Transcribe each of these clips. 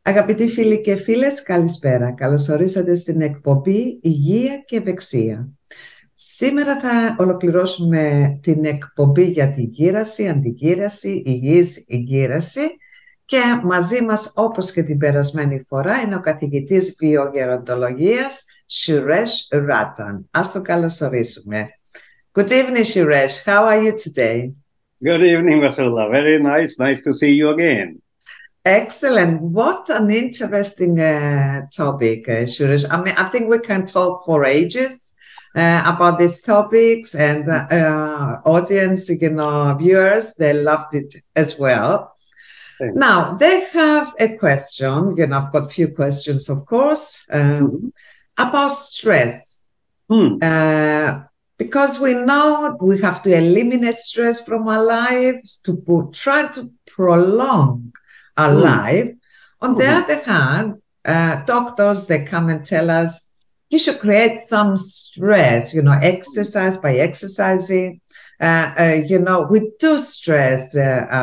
Αγαπητοί φίλοι και φίλες, καλησπέρα. Καλώς ορίσατε στην εκπομπή Υγεία και ΕΥΕΞΙΑ. Σήμερα θα ολοκληρώσουμε την εκπομπή για τη γύραση, αντιγύραση, υγιής γήρανση και μαζί μας, όπως και την περασμένη φορά, είναι ο καθηγητής Βιογεροντολογίας Suresh Rattan. Ας το καλωσορίσουμε. Good evening, Suresh. How are you today? Good evening, Vasula. Very nice. Nice to see you again. Excellent. What an interesting topic, Suresh. I mean, I think we can talk for ages about these topics, and audience, viewers, they loved it as well. Thanks. Now, they have a question, I've got a few questions, of course, about stress. Because we know we have to eliminate stress from our lives to try to prolong our life. On the other hand, doctors, they come and tell us, you should create some stress, exercise by exercising. We do stress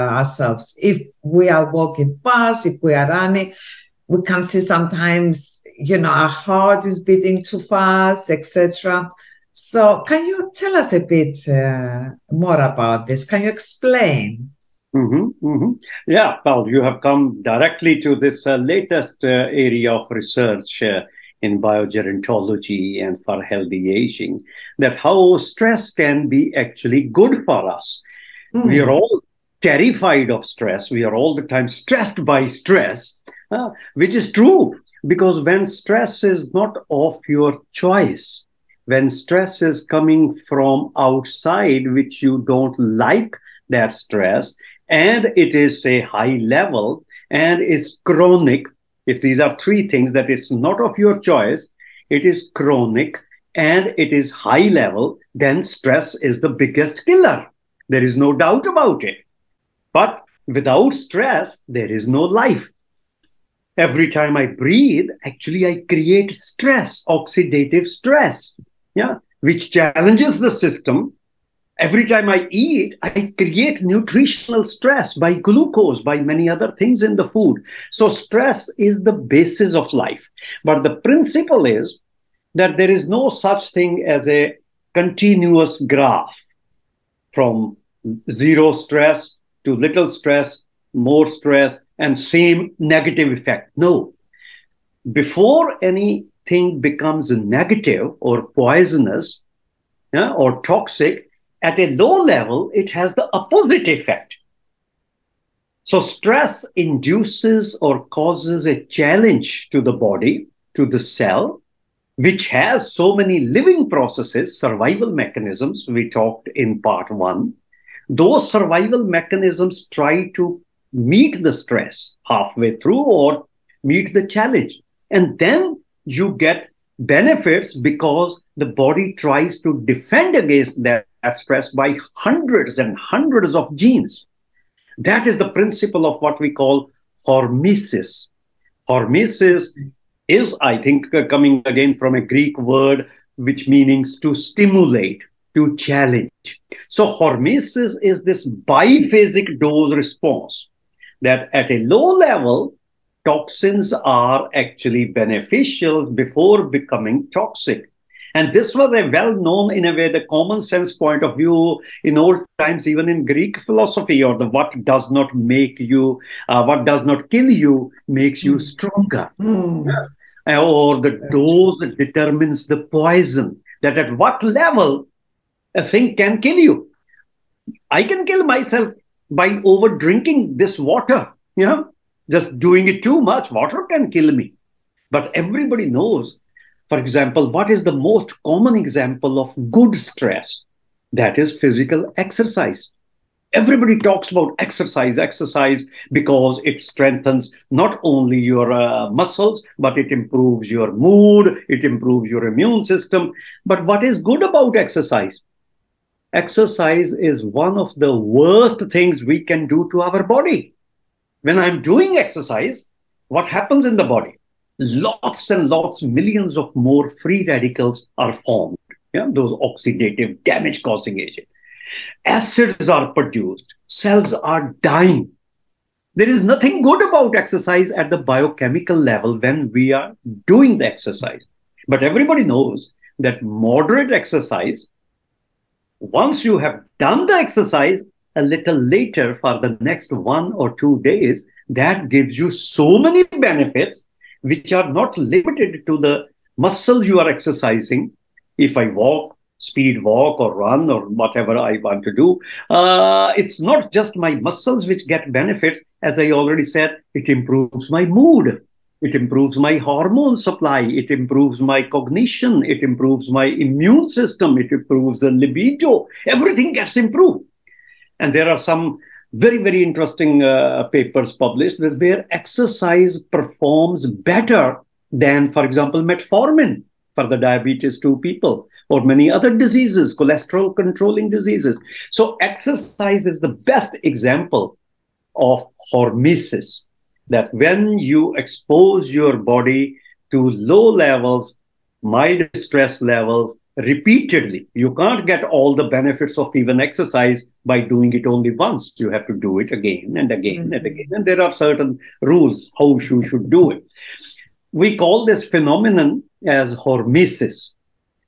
ourselves. If we are walking fast, if we are running, we can see sometimes, our heart is beating too fast, etc. So can you tell us a bit more about this? Can you explain? Yeah, well, you have come directly to this latest area of research in biogerontology and for healthy aging, that how stress can be actually good for us. We are all terrified of stress. We are all the time stressed by stress, which is true, because when stress is not of your choice, when stress is coming from outside, which you don't like that stress, and it is a high level and it's chronic. If these are three things, that it's not of your choice, it is chronic, and it is high level, then stress is the biggest killer. There is no doubt about it. But without stress, there is no life. Every time I breathe, actually I create stress, oxidative stress, which challenges the system. Every time I eat, I create nutritional stress by glucose, by many other things in the food. So stress is the basis of life. But the principle is that there is no such thing as a continuous graph from zero stress to little stress, more stress, and same negative effect. No. Before anything becomes negative or poisonous or toxic, at a low level, it has the opposite effect. So stress induces or causes a challenge to the body, to the cell, which has so many living processes, survival mechanisms. We talked in part 1. Those survival mechanisms try to meet the stress halfway through or meet the challenge. And then you get benefits because the body tries to defend against that stress by hundreds and hundreds of genes. That is the principle of what we call hormesis. Hormesis is, I think, coming again from a Greek word which means to stimulate, to challenge. So hormesis is this biphasic dose response, that at a low level, toxins are actually beneficial before becoming toxic. And this was a well-known, in a way, the common sense point of view in old times, even in Greek philosophy, or the what does not make you, what does not kill you makes you stronger. Or the dose determines the poison, that at what level a thing can kill you. I can kill myself by over drinking this water, just doing it too much. Water can kill me. But everybody knows, for example, what is the most common example of good stress? That is physical exercise. Everybody talks about exercise, because it strengthens not only your muscles, but it improves your mood, it improves your immune system. But what is good about exercise? Exercise is one of the worst things we can do to our body. When I'm doing exercise, what happens in the body? Lots and lots, millions of more free radicals are formed. Those oxidative damage-causing agents. Acids are produced. Cells are dying. There is nothing good about exercise at the biochemical level when we are doing the exercise. But everybody knows that moderate exercise, once you have done the exercise, a little later for the next 1 or 2 days, that gives you so many benefits which are not limited to the muscles you are exercising. If I walk, speed walk or run or whatever I want to do, it's not just my muscles which get benefits. As I already said, it improves my mood. It improves my hormone supply. It improves my cognition. It improves my immune system. It improves the libido. Everything gets improved. And there are some very, very interesting papers published where exercise performs better than, for example, metformin for the diabetes 2 people or many other diseases, cholesterol controlling diseases. So exercise is the best example of hormesis, that when you expose your body to low levels, mild stress levels, repeatedly, you can't get all the benefits of even exercise by doing it only once. You have to do it again and again and again. And there are certain rules how you should do it. We call this phenomenon as hormesis.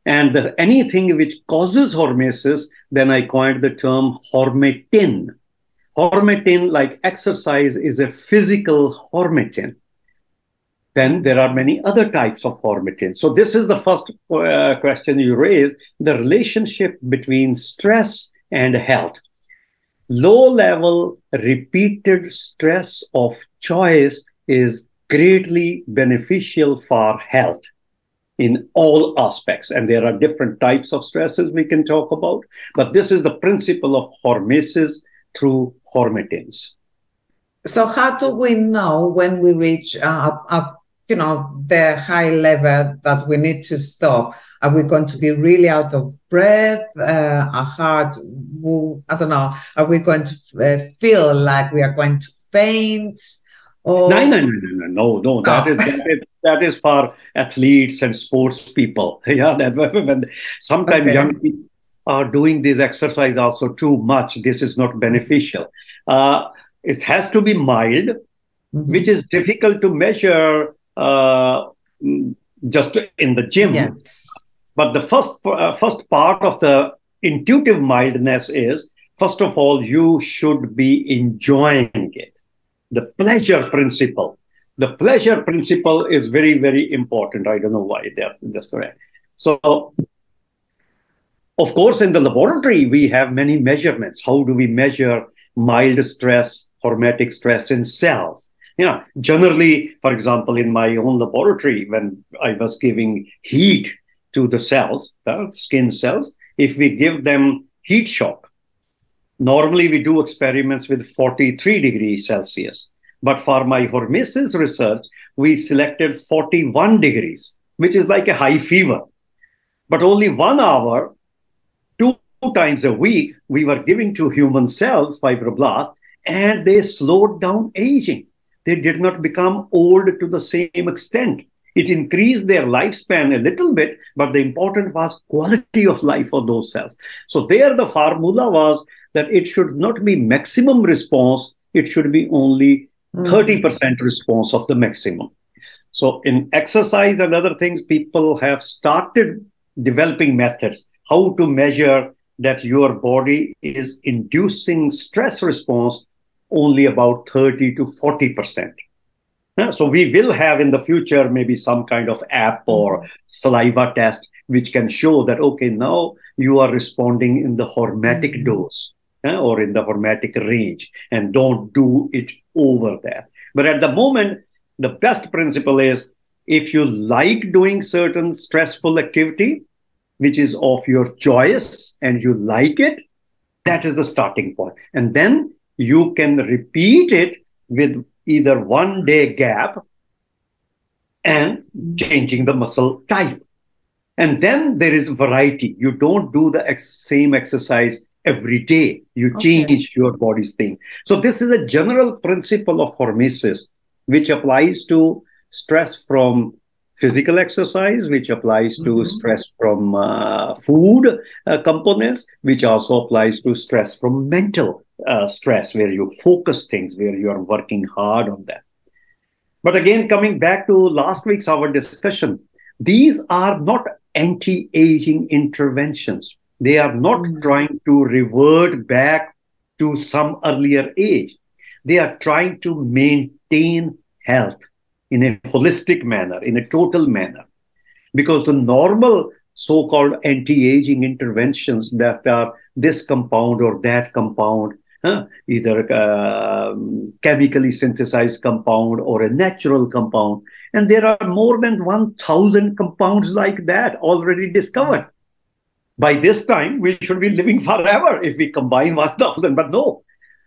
And anything which causes hormesis, then I coined the term hormetin. Hormetin, like exercise, is a physical hormetin. Then there are many other types of hormetin. So this is the first question you raised, the relationship between stress and health. Low-level repeated stress of choice is greatly beneficial for health in all aspects. And there are different types of stresses we can talk about. But this is the principle of hormesis through hormetins. So how do we know when we reach the high level that we need to stop? Are we going to be really out of breath? Our heart will, I don't know, are we going to feel like we are going to faint? Or... No. That is for athletes and sports people. Yeah, when sometimes young people are doing this exercise also too much. This is not beneficial. It has to be mild, which is difficult to measure just in the gym. Yes. But the first part of the intuitive mildness is, first of all, you should be enjoying it. The pleasure principle. The pleasure principle is very, very important. I don't know why that's right. So, of course, in the laboratory, we have many measurements. How do we measure mild stress, hormetic stress in cells? Yeah, generally, for example, in my own laboratory, when I was giving heat to the cells, the skin cells, if we give them heat shock, normally we do experiments with 43 degrees Celsius. But for my hormesis research, we selected 41 degrees, which is like a high fever. But only 1 hour, 2 times a week, we were giving to human cells, fibroblasts, and they slowed down aging. They did not become old to the same extent. It increased their lifespan a little bit, but the important was quality of life for those cells. So there the formula was that it should not be maximum response, it should be only 30% response of the maximum. So in exercise and other things, people have started developing methods how to measure that your body is inducing stress response only about 30 to 40%. So we will have in the future maybe some kind of app or saliva test which can show that, okay, now you are responding in the hormetic dose or in the hormetic range, and don't do it over that. But at the moment, the best principle is if you like doing certain stressful activity, which is of your choice and you like it, that is the starting point. And then you can repeat it with either 1 day gap and changing the muscle type. And then there is variety. You don't do the same exercise every day. You change your body's thing. So this is a general principle of hormesis, which applies to stress from physical exercise, which applies to stress from food components, which also applies to stress from mental stress, where you focus things, where you are working hard on that. But again, coming back to last week's our discussion, these are not anti-aging interventions. They are not trying to revert back to some earlier age. They are trying to maintain health in a holistic manner, in a total manner. Because the normal so-called anti-aging interventions that are this compound or that compound, either chemically synthesized compound or a natural compound, and there are more than 1,000 compounds like that already discovered. By this time, we should be living forever if we combine 1,000, but no,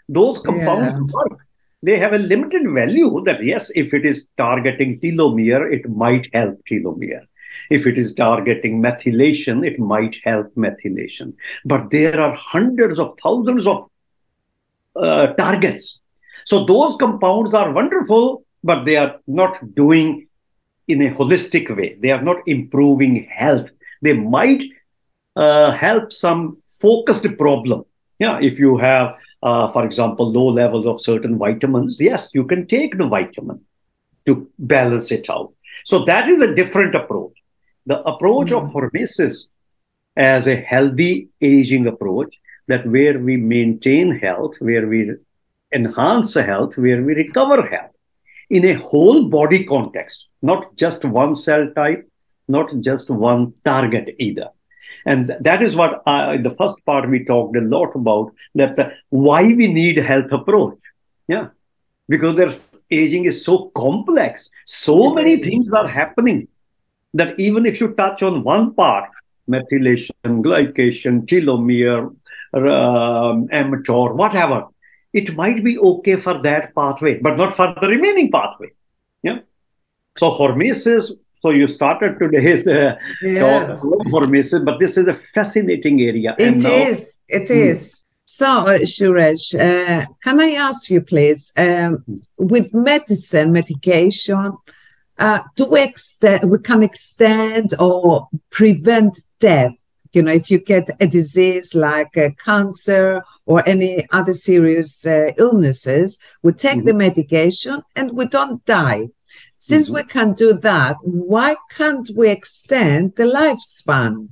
those compounds work. They have a limited value that, yes, if it is targeting telomere, it might help telomere. If it is targeting methylation, it might help methylation. But there are hundreds of thousands of targets. So those compounds are wonderful, but they are not doing in a holistic way. They are not improving health. They might help some focused problem. Yeah, if you have, for example, low levels of certain vitamins, yes, you can take the vitamin to balance it out. So that is a different approach. The approach of hormesis as a healthy aging approach, that where we maintain health, where we enhance health, where we recover health in a whole body context, not just one cell type, not just one target either. And that is what in the first part we talked a lot about, that why we need health approach. Yeah, because there's aging is so complex. So many things are happening that even if you touch on one part, methylation, glycation, telomere, mTOR, whatever, it might be okay for that pathway, but not for the remaining pathway. Yeah. So hormesis. So you started today's talk about hormesis, but this is a fascinating area. It is. So, Suresh, can I ask you, please, with medication, we can extend or prevent death. You know, if you get a disease like cancer or any other serious illnesses, we take the medication and we don't die. Since we can do that, why can't we extend the lifespan?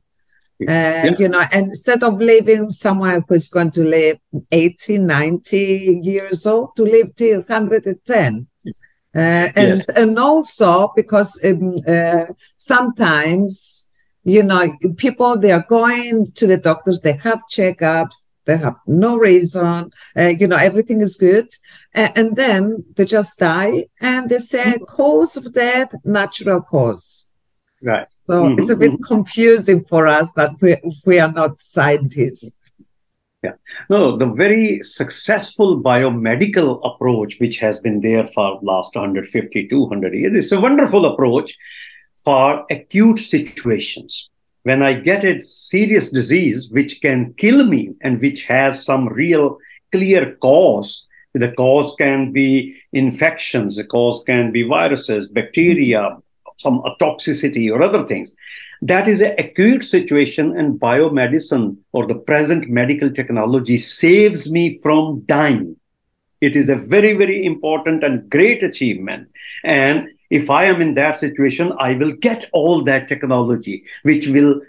You know, instead of living someone who's going to live 80, 90 years old, to live till 110. And also because sometimes, you know, people, they are going to the doctors, they have checkups, they have no reason, you know, everything is good. And then they just die and they say cause of death, natural cause. Right. So it's a bit confusing for us that we are not scientists. Yeah. No, the very successful biomedical approach, which has been there for the last 150, 200 years, is a wonderful approach for acute situations. When I get a serious disease which can kill me and which has some real clear cause, the cause can be infections, the cause can be viruses, bacteria, some toxicity or other things. That is an acute situation, and biomedicine or the present medical technology saves me from dying. It is a very, very important and great achievement. And if I am in that situation, I will get all that technology, which will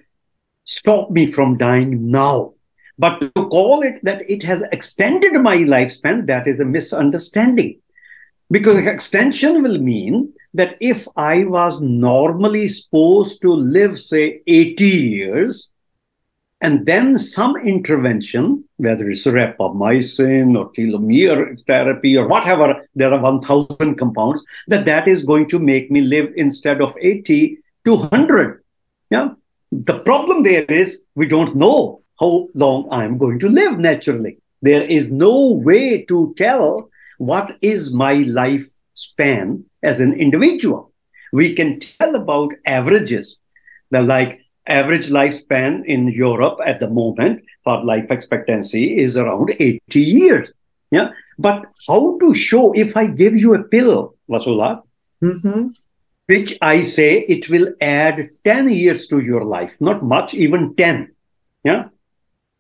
stop me from dying now. But to call it that it has extended my lifespan, that is a misunderstanding. Because extension will mean that if I was normally supposed to live, say, 80 years, and then some intervention, whether it's rapamycin or telomere therapy or whatever, there are 1,000 compounds, that is going to make me live instead of 80 to 100. Yeah? The problem there is we don't know how long I'm going to live naturally. There is no way to tell what is my lifespan as an individual. We can tell about averages. Like average lifespan in Europe at the moment for life expectancy is around 80 years. Yeah, but how to show, if I give you a pill, Vasula, which I say it will add 10 years to your life, not much, even 10. Yeah.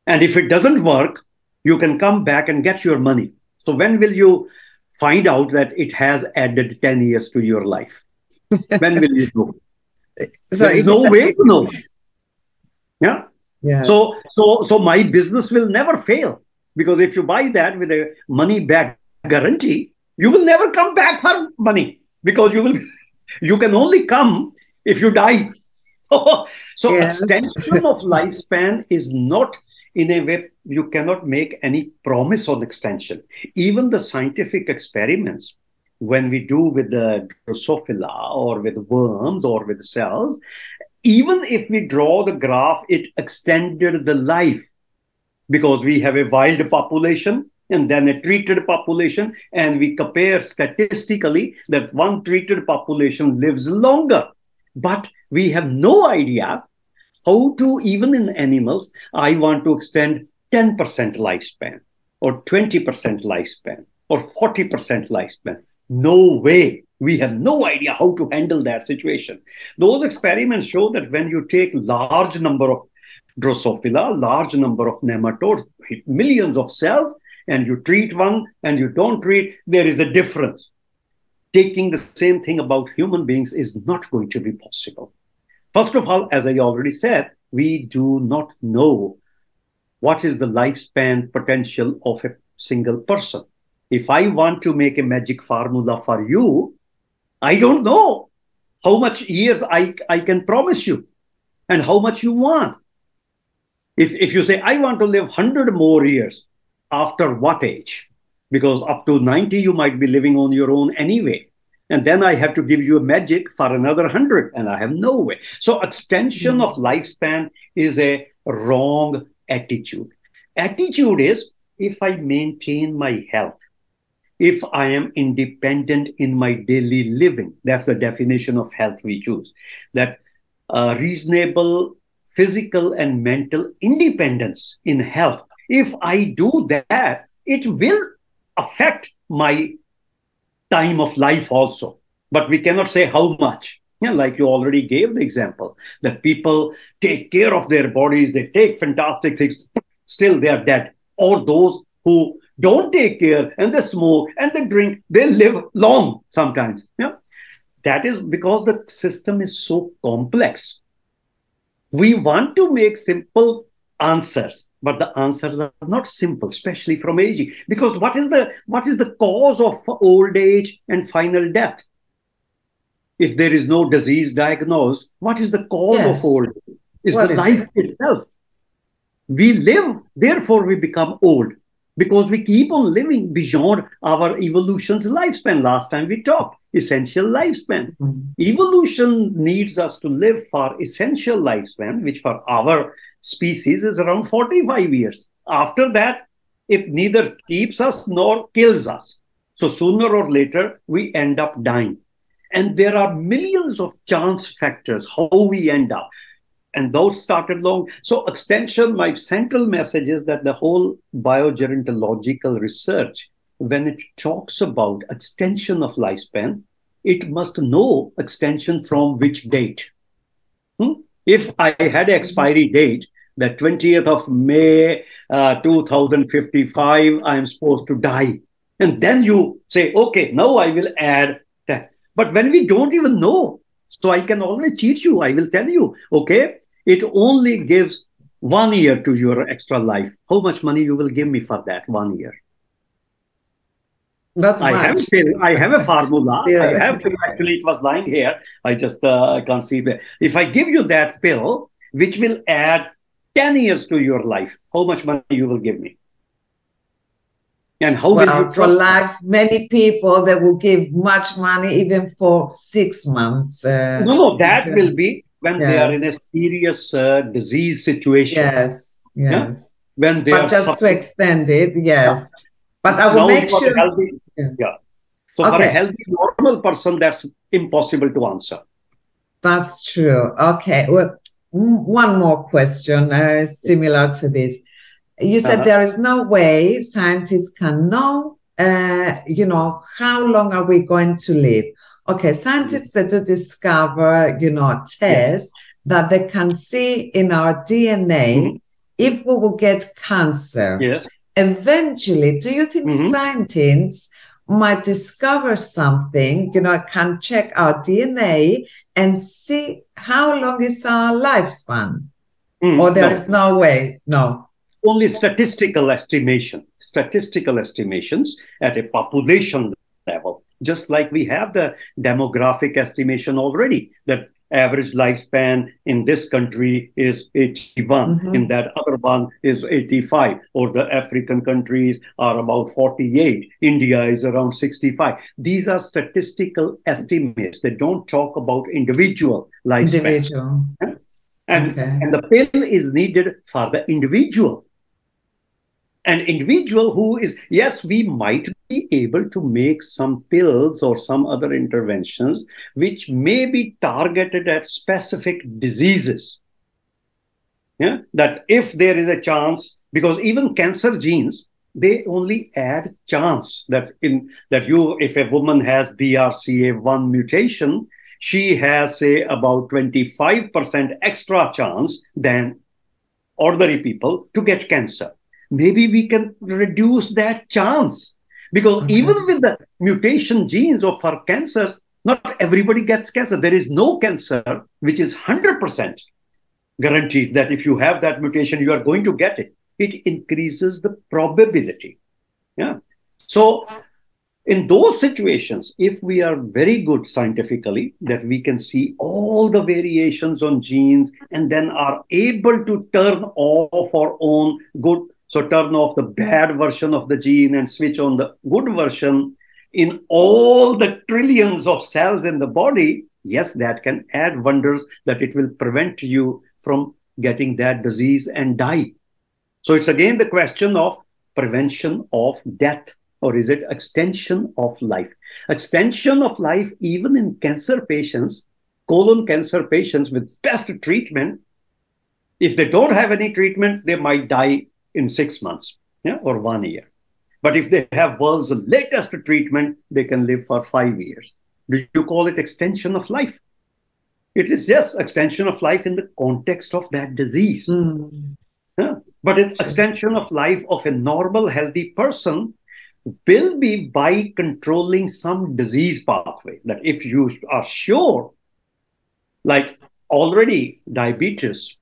And if it doesn't work, you can come back and get your money. So when will you find out that it has added 10 years to your life? When will you know? So there is no way to know. Yeah. Yes. So my business will never fail, because if you buy that with a money back guarantee, you will never come back for money, because you can only come if you die. So Yes. extension of lifespan is not, in a way, you cannot make any promise on extension. Even the scientific experiments, when we do with the Drosophila or with worms or with cells, even if we draw the graph, it extended the life, because we have a wild population and then a treated population, and we compare statistically that one treated population lives longer. But we have no idea how to, even in animals, I want to extend 10% lifespan or 20% lifespan or 40% lifespan. No way. We have no idea how to handle that situation. Those experiments show that when you take large number of Drosophila, large number of nematodes, millions of cells, and you treat one and you don't treat, there is a difference. Taking the same thing about human beings is not going to be possible. First of all, as I already said, we do not know what is the lifespan potential of a single person. If I want to make a magic formula for you, I don't know how much years I can promise you and how much you want. If you say, I want to live 100 more years, after what age? Because up to 90, you might be living on your own anyway. And then I have to give you a magic for another 100, and I have no way. So extension of lifespan is a wrong attitude. Attitude is, if I maintain my health, if I am independent in my daily living, that's the definition of health we choose, that reasonable physical and mental independence in health. If I do that, it will affect my time of life also. But we cannot say how much. Yeah, like you already gave the example, that people take care of their bodies, they take fantastic things, still they are dead. Or those who don't take care and they smoke and they drink, they live long sometimes. Yeah, that is because the system is so complex. We want to make simple answers, but the answers are not simple, especially from aging. Because what is the cause of old age and final death? If there is no disease diagnosed, what is the cause of old age? It's the life itself. We live, therefore we become old, because we keep on living beyond our evolution's lifespan. Last time we talked, essential lifespan. Evolution needs us to live for essential lifespan, which for our species is around 45 years. After that, it neither keeps us nor kills us. So sooner or later, we end up dying. And there are millions of chance factors how we end up. And those started long. So extension, my central message is that the whole biogerontological research, when it talks about extension of lifespan, it must know extension from which date. If I had an expiry date, the 20th of May, 2055, I am supposed to die. And then you say, okay, now I will add that. But when we don't even know, so I can always cheat you. I will tell you, okay, it only gives 1 year to your extra life. How much money you will give me for that 1 year? That's I have a formula. Yeah. I have to, actually, it was lying here. I just I can't see it. If I give you that pill, which will add 10 years to your life, how much money you will give me? And how will you for life, many people, they will give much money even for 6 months. No, that will be when they are in a serious disease situation. Yes. Yeah? When they are just to extend it, yes. Yeah. But I will make sure. So for a healthy, normal person, that's impossible to answer. That's true. Okay. Well, one more question similar to this. You said there is no way scientists can know, how long are we going to live? okay, scientists that do discover, tests that they can see in our DNA if we will get cancer. Yes. Eventually, do you think scientists might discover something, can check our DNA and see how long is our lifespan? Or there is no way? No. Only statistical estimations at a population level, just like we have the demographic estimation already, that average lifespan in this country is 81, in that other one is 85, or the African countries are about 48, India is around 65. These are statistical estimates. They don't talk about individual lifespan. And the pill is needed for the individual. An individual who is, yes, we might be able to make some pills or some other interventions which may be targeted at specific diseases. Yeah, that if there is a chance, because even cancer genes, they only add chance that if a woman has BRCA1 mutation, she has, say, about 25% extra chance than ordinary people to get cancer. Maybe we can reduce that chance, because even with the mutation genes of for cancers, not everybody gets cancer. There is no cancer which is 100% guaranteed that if you have that mutation, you are going to get it. It increases the probability. Yeah. So in those situations, if we are very good scientifically, that we can see all the variations on genes and then are able to turn off our own good. So turn off the bad version of the gene and switch on the good version in all the trillions of cells in the body. Yes, that can add wonders, that it will prevent you from getting that disease and die. So it's again the question of prevention of death, or is it extension of life? Extension of life, even in cancer patients, colon cancer patients with best treatment, if they don't have any treatment, they might die in 6 months, or 1 year. But if they have world's latest treatment, they can live for 5 years. Do you call it extension of life? It is just extension of life in the context of that disease. But an extension of life of a normal, healthy person will be by controlling some disease pathways. That if you are sure, like already diabetes,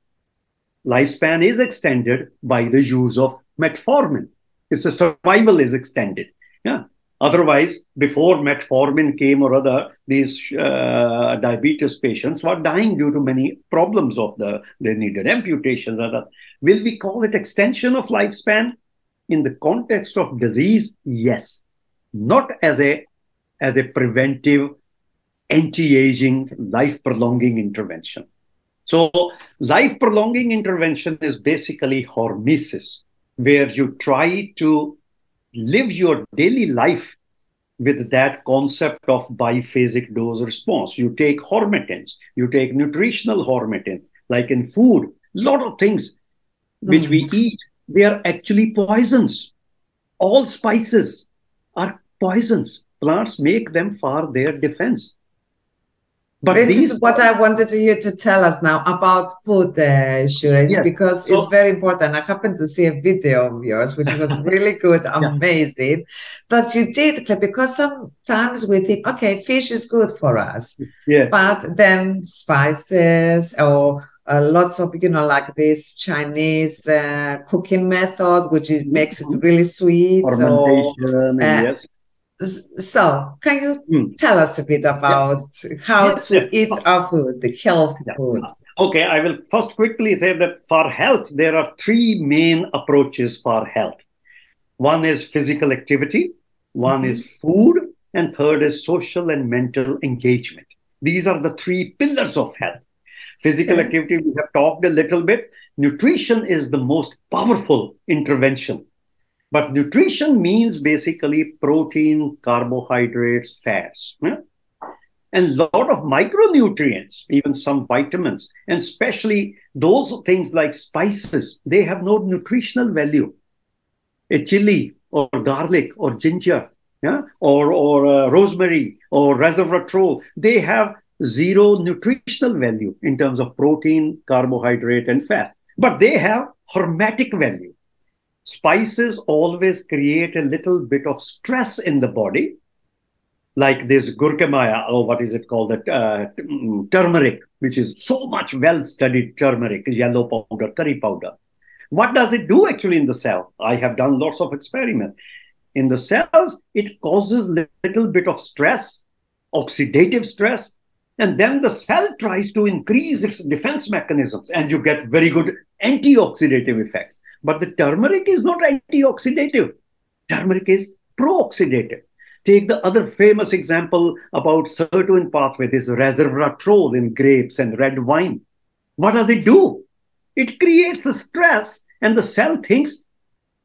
lifespan is extended by the use of metformin. Its survival is extended. Yeah. Otherwise, before metformin came or other, these diabetes patients were dying due to many problems of they needed amputations. Will we call it extension of lifespan? In the context of disease, yes. Not as a preventive, anti-aging, life-prolonging intervention. So life-prolonging intervention is basically hormesis, where you try to live your daily life with that concept of biphasic dose response. You take hormetins, you take nutritional hormetins, like in food, a lot of things which we eat, they are actually poisons. All spices are poisons. Plants make them for their defense. But this is what I wanted you to tell us now about food, Suresh, because it's very important. I happened to see a video of yours, which was really good, amazing, that you did, because sometimes we think, okay, fish is good for us, but then spices or lots of, like this Chinese cooking method, which makes it really sweet. So, can you tell us a bit about how to eat our food, the healthy food? Okay, I will first quickly say that for health, there are 3 main approaches for health. One is physical activity, one is food, and third is social and mental engagement. These are the 3 pillars of health. Physical activity, we have talked a little bit. Nutrition is the most powerful intervention. But nutrition means basically protein, carbohydrates, fats, and a lot of micronutrients, even some vitamins, and especially those things like spices, they have no nutritional value. A chili or garlic or ginger, yeah, or rosemary or resveratrol, they have zero nutritional value in terms of protein, carbohydrate, and fat, but they have hormetic value. Spices always create a little bit of stress in the body, like this gurkemaya, or what is it called, turmeric, which is so much well-studied turmeric, yellow powder, curry powder. What does it do actually in the cell? I have done lots of experiments. In the cells, it causes a little bit of stress, oxidative stress, and then the cell tries to increase its defense mechanisms, and you get very good antioxidative effects. But the turmeric is not antioxidative. Turmeric is pro-oxidative. Take the other famous example about sirtuin pathway, this resveratrol in grapes and red wine. What does it do? It creates a stress, and the cell thinks,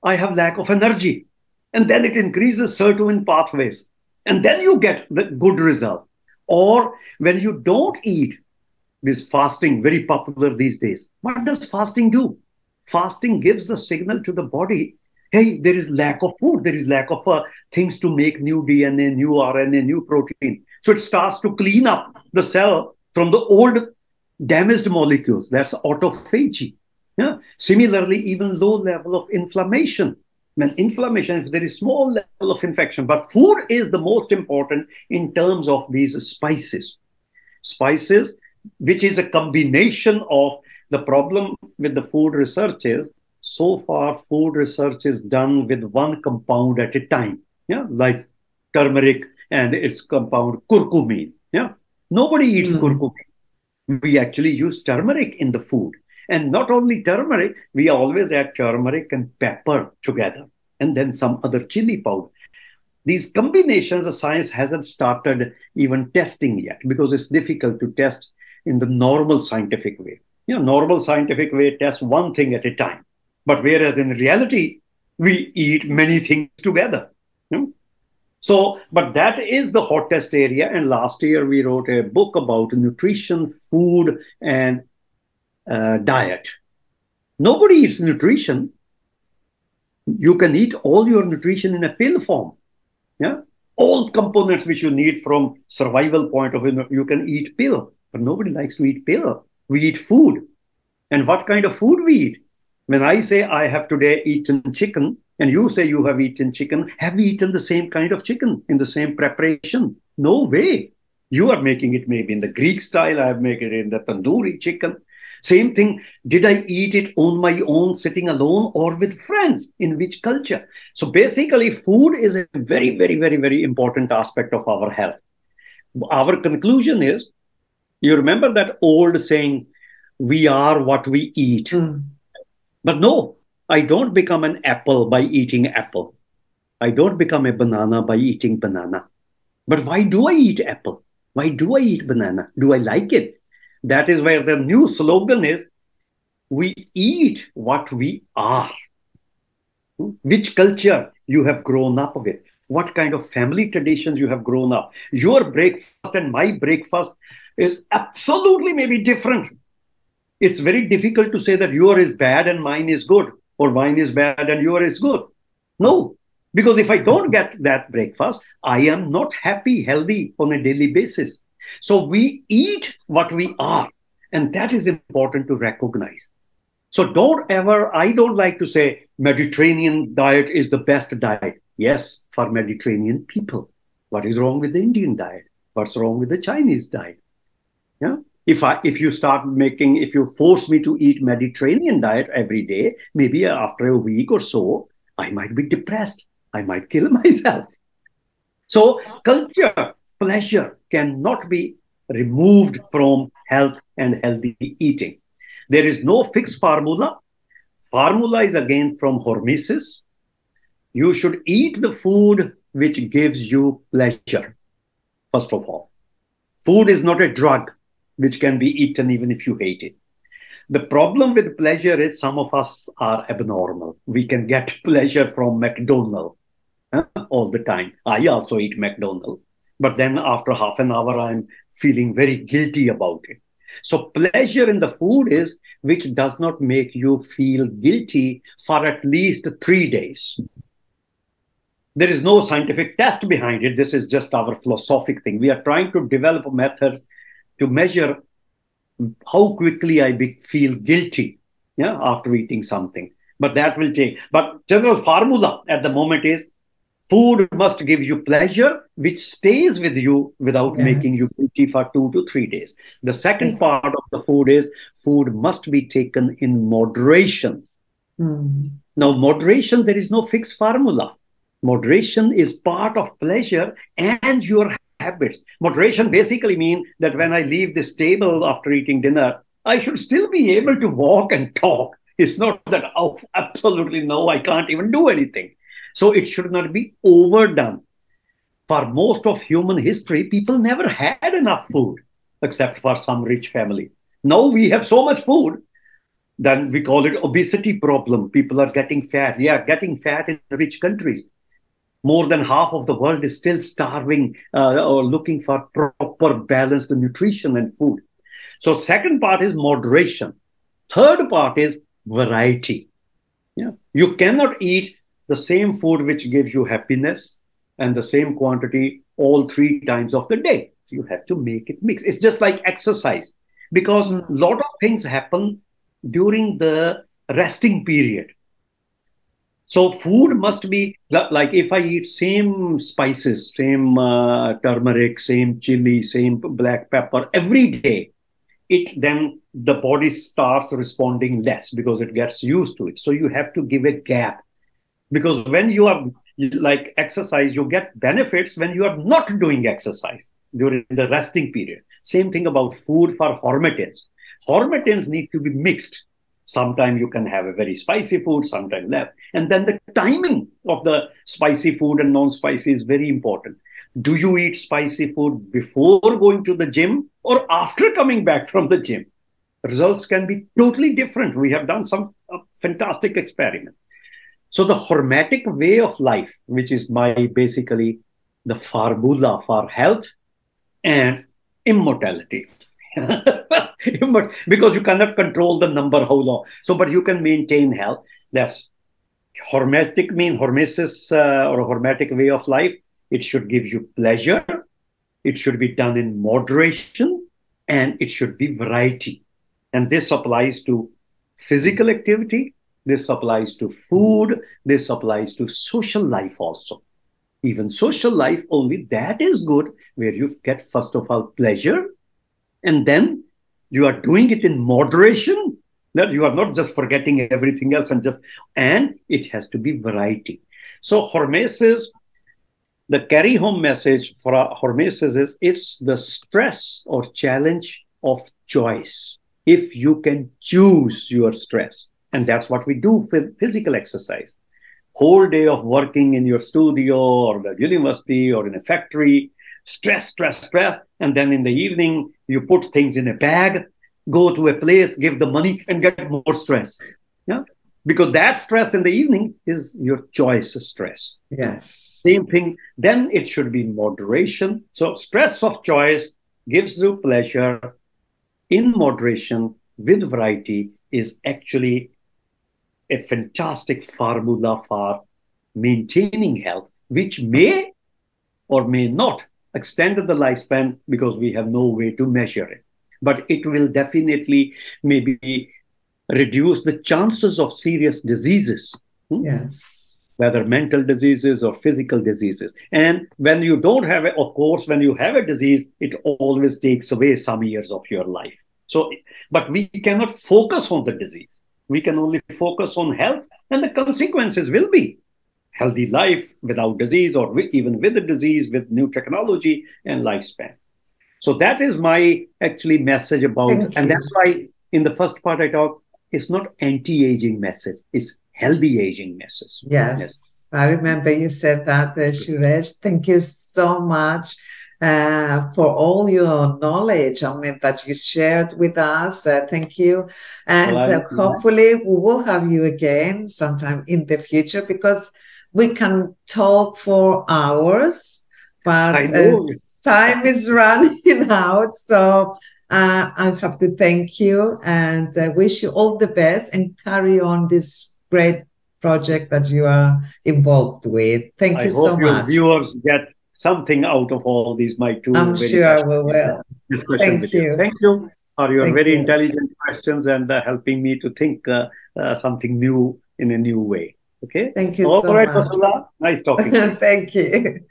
I have lack of energy. And then it increases sirtuin pathways. And then you get the good result. Or when you don't eat, this fasting, very popular these days. What does fasting do? Fasting gives the signal to the body, hey, there is lack of food. There is lack of things to make new DNA, new RNA, new protein. So it starts to clean up the cell from the old damaged molecules. That's autophagy. Yeah? Similarly, even low level of inflammation. When inflammation, if there is small level of infection, but food is the most important in terms of these spices. Spices, which is a combination of the problem with the food research is, so far food research is done with one compound at a time, yeah, like turmeric and its compound curcumin. Yeah, nobody eats curcumin. We actually use turmeric in the food. And not only turmeric, we always add turmeric and pepper together, and then some other chili powder. These combinations of science hasn't started even testing yet, because it's difficult to test in the normal scientific way. You know, normal scientific way tests one thing at a time. But whereas in reality, we eat many things together. You know? So, but that is the hottest area. And last year we wrote a book about nutrition, food, and diet. Nobody eats nutrition. You can eat all your nutrition in a pill form. Yeah, all components which you need from survival point of view, you can eat pill. But nobody likes to eat pill. We eat food. And what kind of food we eat? When I say I have today eaten chicken, and you say you have eaten chicken, have we eaten the same kind of chicken in the same preparation? No way. You are making it maybe in the Greek style. I have made it in the tandoori chicken. Same thing. Did I eat it on my own, sitting alone, or with friends? In which culture? So basically, food is a very, very, very, very important aspect of our health. Our conclusion is, you remember that old saying, we are what we eat. But no, I don't become an apple by eating apple. I don't become a banana by eating banana. But why do I eat apple? Why do I eat banana? Do I like it? That is where the new slogan is, we eat what we are. Which culture you have grown up with. What kind of family traditions you have grown up. Your breakfast and my breakfast is absolutely maybe different. It's very difficult to say that yours is bad and mine is good, or mine is bad and yours is good. No, because if I don't get that breakfast, I am not happy, healthy on a daily basis. So we eat what we are, and that is important to recognize. So I don't like to say Mediterranean diet is the best diet. Yes, for Mediterranean people. What is wrong with the Indian diet? What's wrong with the Chinese diet? Yeah. If you force me to eat Mediterranean diet every day, maybe after a week or so, I might be depressed. I might kill myself. So culture, pleasure cannot be removed from health and healthy eating. There is no fixed formula. Formula is again from hormesis. You should eat the food which gives you pleasure, first of all. Food is not a drug which can be eaten even if you hate it. The problem with pleasure is some of us are abnormal. We can get pleasure from McDonald's all the time. I also eat McDonald's. But then after half an hour, I'm feeling very guilty about it. So pleasure in the food is which does not make you feel guilty for at least 3 days. There is no scientific test behind it. This is just our philosophic thing. We are trying to develop a method to measure how quickly I feel guilty, yeah, after eating something. But that will change. But general formula at the moment is food must give you pleasure, which stays with you without making you guilty for 2 to 3 days. The second part of the food is food must be taken in moderation. Now, moderation, there is no fixed formula. Moderation is part of pleasure and your habits. Moderation basically means that when I leave this table after eating dinner, I should still be able to walk and talk. It's not that, oh, absolutely no, I can't even do anything. So it should not be overdone. For most of human history, people never had enough food, except for some rich family. Now we have so much food, then we call it obesity problem. People are getting fat. Yeah, getting fat in rich countries. More than half of the world is still starving or looking for proper balanced nutrition and food. So second part is moderation. Third part is variety. Yeah, you cannot eat the same food which gives you happiness and the same quantity all 3 times of the day. You have to make it mix. It's just like exercise, because a lot of things happen during the resting period. So food must be like, if I eat same spices, same turmeric, same chili, same black pepper every day, then the body starts responding less because it gets used to it. So you have to give a gap, because when you are like exercise, you get benefits when you are not doing exercise during the resting period. Same thing about food for hormetins. Hormetins need to be mixed. Sometimes you can have a very spicy food, sometimes less. And then the timing of the spicy food and non-spicy is very important. Do you eat spicy food before going to the gym or after coming back from the gym? Results can be totally different. We have done some fantastic experiments. So the hormetic way of life, which is basically the formula for health and immortality. Because you cannot control the number how long. So, but you can maintain health. That's hormetic mean hormesis or a hormetic way of life. It should give you pleasure. It should be done in moderation, and it should be variety. And this applies to physical activity. This applies to food. This applies to social life also. Even social life, only that is good where you get, first of all, pleasure. And then you are doing it in moderation, that you are not just forgetting everything else and it has to be variety. So hormesis, the carry home message for hormesis is, it's the stress or challenge of choice. If you can choose your stress. And that's what we do with physical exercise. Whole day of working in your studio or the university or in a factory, stress, stress, stress. And then in the evening, you put things in a bag, go to a place, give the money, and get more stress. Yeah, because that stress in the evening is your choice stress. Yes. Same thing. Then it should be moderation. So stress of choice gives you pleasure in moderation with variety is actually a fantastic formula for maintaining health, which may or may not extend the lifespan because we have no way to measure it. But it will definitely maybe reduce the chances of serious diseases. Yes. Whether mental diseases or physical diseases. And when you don't have it, of course, when you have a disease, it always takes away some years of your life. So, but we cannot focus on the disease. We can only focus on health, and the consequences will be healthy life without disease, or even with the disease, with new technology and lifespan. So that is my actually message about, and that's why in the first part I talk, it's not anti-aging message, it's healthy aging message. Yes, I remember you said that, Suresh. Thank you so much for all your knowledge, I mean, that you shared with us. Thank you. And hopefully we will have you again sometime in the future, because we can talk for hours, but time is running out. So I have to thank you and wish you all the best and carry on this great project that you are involved with. Thank you so much. I hope your viewers get something out of all these, my two I'm sure we will. Discussion with you. Thank you for your very intelligent questions and helping me to think something new in a new way. Okay? Thank you so much. Vasula. Nice talking to you. Thank you.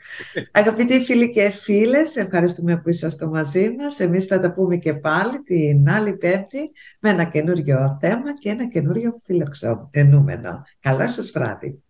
Αγαπητοί φίλοι και φίλες, ευχαριστούμε που είσαστε μαζί μας. Εμείς θα τα πούμε και πάλι την άλλη Πέμπτη με ένα καινούριο θέμα και ένα καινούριο φιλοξενούμενο. Καλό σας βράδυ.